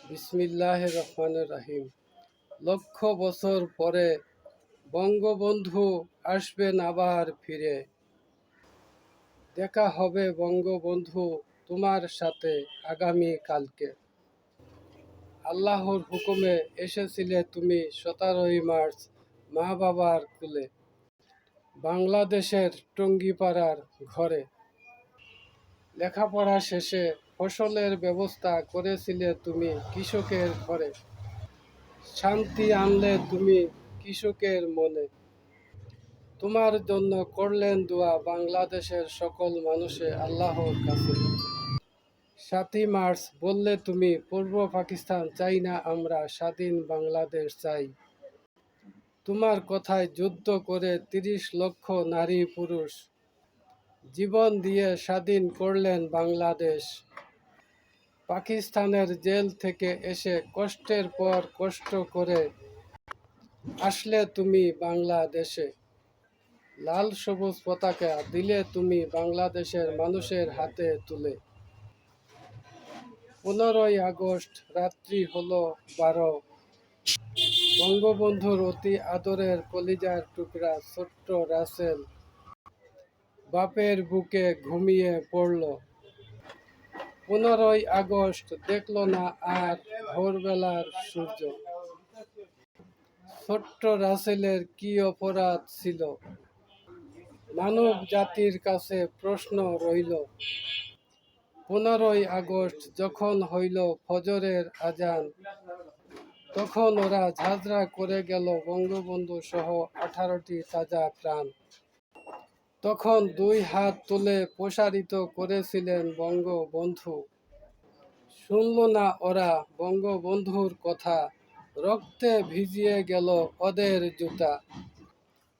বিসমিল্লাহির রহমানির রহিম। লক্ষ বছর পরে বঙ্গবন্ধু আসবেন আবার ফিরে। দেখা হবে বঙ্গবন্ধু তোমার সাথে আগামী কালকে। আল্লাহর হুকুমে এসেছিলে তুমি 17ই মার্চ মা বাবার কুলে, বাংলাদেশের টঙ্গিপাড়ার ঘরে। লেখাপড়া শেষে ফসলের ব্যবস্থা করেছিলে তুমি কৃষকের ঘরে। শান্তি আনলে তুমি কৃষকের মনে। তোমার জন্য করলেন দোয়া বাংলাদেশের সকল মানুষে আল্লাহর কাছে। 7ই মার্চ বললে তুমি পূর্ব পাকিস্তান চাই না, আমরা স্বাধীন বাংলাদেশ চাই। তোমার কথায় যুদ্ধ করে 30 লক্ষ নারী পুরুষ জীবন দিয়ে স্বাধীন করলেন বাংলাদেশ। পাকিস্তানের জেল থেকে এসে কষ্টের পর কষ্ট করে আসলে তুমি বাংলাদেশে। লাল সবুজ পতাকা দিলে তুমি বাংলাদেশের মানুষের হাতে তুলে। 15ই আগস্ট রাত্রি হলো 12, বঙ্গবন্ধুর অতি আদরের কলিজার টুকরা ছোট্ট রাসেল বাপের বুকে ঘুমিয়ে পড়ল। 15ই আগস্ট দেখল না আর ভোরবেলার সূর্য। ছোট্ট রাসেলের কি অপরাধ ছিল, মানব জাতির কাছে প্রশ্ন রইল। 15ই আগস্ট যখন হইল ফজরের আজান, তখন ওরা ঝাঁঝরা করে গেল বঙ্গবন্ধু সহ 18টি তাজা প্রাণ। তখন 2 হাত তুলে প্রসারিত করেছিলেন বঙ্গবন্ধু। শুনল না ওরা বঙ্গবন্ধুর কথা, রক্তে ভিজিয়ে গেল ওদের জুতা।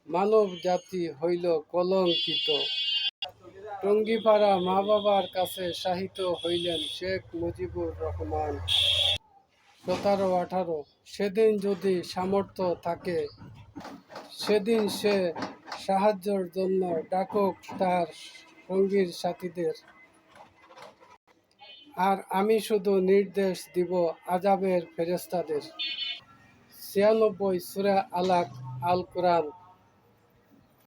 মানব জাতি হইল কলঙ্কিত। টঙ্গিপাড়া মা বাবার কাছে শাহিত হইলেন শেখ মুজিবুর রহমান। 17-18 সেদিন যদি সামর্থ্য থাকে, সেদিন সে সাহায্যের জন্য ডাকুক তার সঙ্গীর সাথীদের। আর আমি শুধু নির্দেশ দিব আযাবের ফেরেশতাদের। 96 সূরা আলাক আল কোরআন